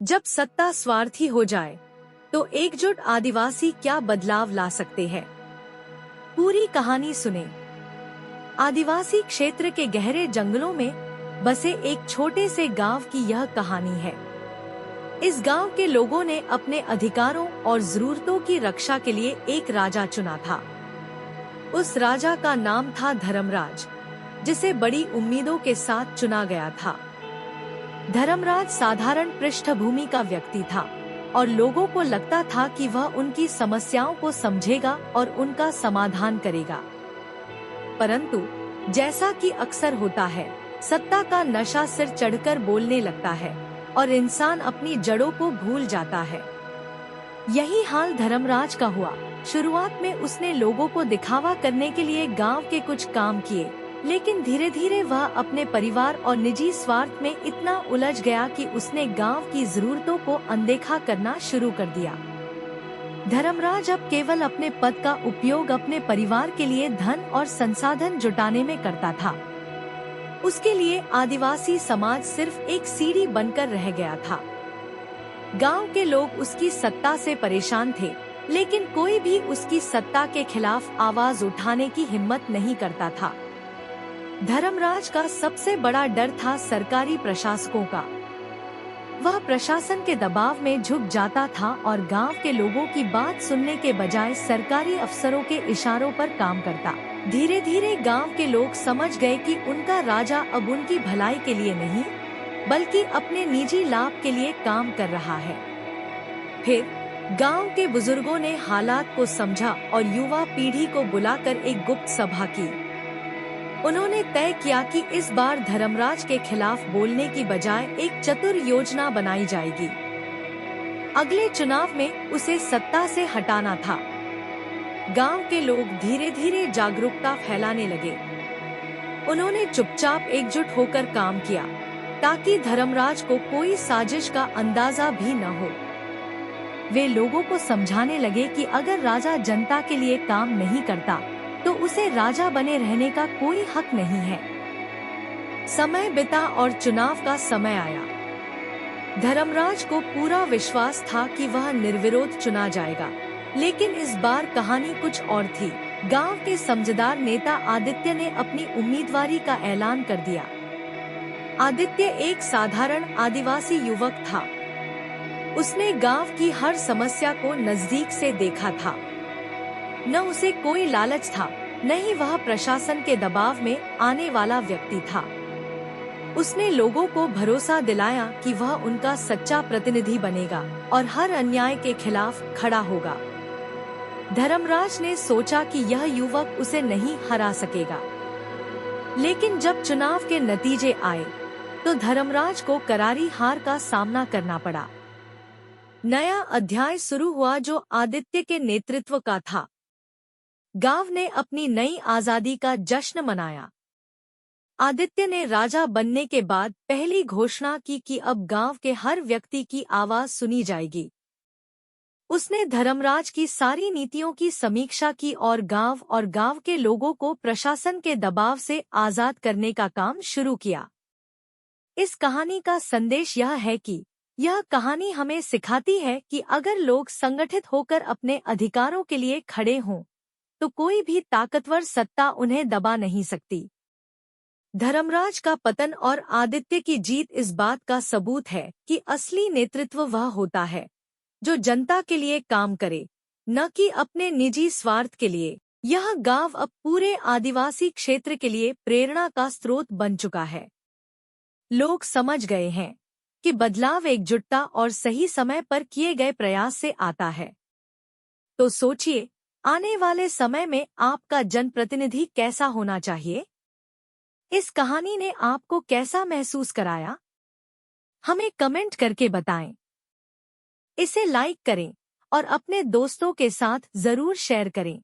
जब सत्ता स्वार्थी हो जाए तो एकजुट आदिवासी क्या बदलाव ला सकते हैं? पूरी कहानी सुने। आदिवासी क्षेत्र के गहरे जंगलों में बसे एक छोटे से गांव की यह कहानी है। इस गांव के लोगों ने अपने अधिकारों और जरूरतों की रक्षा के लिए एक राजा चुना था। उस राजा का नाम था धर्मराज, जिसे बड़ी उम्मीदों के साथ चुना गया था। धर्मराज साधारण पृष्ठभूमि का व्यक्ति था और लोगों को लगता था कि वह उनकी समस्याओं को समझेगा और उनका समाधान करेगा। परंतु जैसा कि अक्सर होता है, सत्ता का नशा सिर चढ़कर बोलने लगता है और इंसान अपनी जड़ों को भूल जाता है। यही हाल धर्मराज का हुआ। शुरुआत में उसने लोगों को दिखावा करने के लिए गांव के कुछ काम किए, लेकिन धीरे धीरे वह अपने परिवार और निजी स्वार्थ में इतना उलझ गया कि उसने गांव की जरूरतों को अनदेखा करना शुरू कर दिया। धर्मराज अब केवल अपने पद का उपयोग अपने परिवार के लिए धन और संसाधन जुटाने में करता था। उसके लिए आदिवासी समाज सिर्फ एक सीढ़ी बनकर रह गया था। गांव के लोग उसकी सत्ता से परेशान थे, लेकिन कोई भी उसकी सत्ता के खिलाफ आवाज उठाने की हिम्मत नहीं करता था। धर्मराज का सबसे बड़ा डर था सरकारी प्रशासकों का। वह प्रशासन के दबाव में झुक जाता था और गांव के लोगों की बात सुनने के बजाय सरकारी अफसरों के इशारों पर काम करता। धीरे धीरे गांव के लोग समझ गए कि उनका राजा अब उनकी भलाई के लिए नहीं, बल्कि अपने निजी लाभ के लिए काम कर रहा है। फिर गांव के बुजुर्गों ने हालात को समझा और युवा पीढ़ी को बुलाकर एक गुप्त सभा की। उन्होंने तय किया कि इस बार धर्मराज के खिलाफ बोलने की बजाय एक चतुर योजना बनाई जाएगी। अगले चुनाव में उसे सत्ता से हटाना था। गांव के लोग धीरे धीरे जागरूकता फैलाने लगे। उन्होंने चुपचाप एकजुट होकर काम किया, ताकि धर्मराज को कोई साजिश का अंदाजा भी न हो। वे लोगों को समझाने लगे कि अगर राजा जनता के लिए काम नहीं करता तो उसे राजा बने रहने का कोई हक नहीं है। समय बीता और चुनाव का समय आया। धर्मराज को पूरा विश्वास था कि वह निर्विरोध चुना जाएगा, लेकिन इस बार कहानी कुछ और थी। गांव के समझदार नेता आदित्य ने अपनी उम्मीदवारी का ऐलान कर दिया। आदित्य एक साधारण आदिवासी युवक था। उसने गांव की हर समस्या को नजदीक से देखा था। न उसे कोई लालच था, न ही वह प्रशासन के दबाव में आने वाला व्यक्ति था। उसने लोगों को भरोसा दिलाया कि वह उनका सच्चा प्रतिनिधि बनेगा और हर अन्याय के खिलाफ खड़ा होगा। धर्मराज ने सोचा कि यह युवक उसे नहीं हरा सकेगा, लेकिन जब चुनाव के नतीजे आए तो धर्मराज को करारी हार का सामना करना पड़ा। नया अध्याय शुरू हुआ जो आदित्य के नेतृत्व का था। गांव ने अपनी नई आजादी का जश्न मनाया। आदित्य ने राजा बनने के बाद पहली घोषणा की कि अब गांव के हर व्यक्ति की आवाज सुनी जाएगी। उसने धर्मराज की सारी नीतियों की समीक्षा की और गांव के लोगों को प्रशासन के दबाव से आजाद करने का काम शुरू किया। इस कहानी का संदेश यह है कि यह कहानी हमें सिखाती है कि अगर लोग संगठित होकर अपने अधिकारों के लिए खड़े हों, तो कोई भी ताकतवर सत्ता उन्हें दबा नहीं सकती। धर्मराज का पतन और आदित्य की जीत इस बात का सबूत है कि असली नेतृत्व वह होता है जो जनता के लिए काम करे, न कि अपने निजी स्वार्थ के लिए। यह गांव अब पूरे आदिवासी क्षेत्र के लिए प्रेरणा का स्रोत बन चुका है। लोग समझ गए हैं कि बदलाव एकजुटता और सही समय पर किए गए प्रयास से आता है। तो सोचिए, आने वाले समय में आपका जनप्रतिनिधि कैसा होना चाहिए? इस कहानी ने आपको कैसा महसूस कराया? हमें कमेंट करके बताएं। इसे लाइक करें और अपने दोस्तों के साथ जरूर शेयर करें।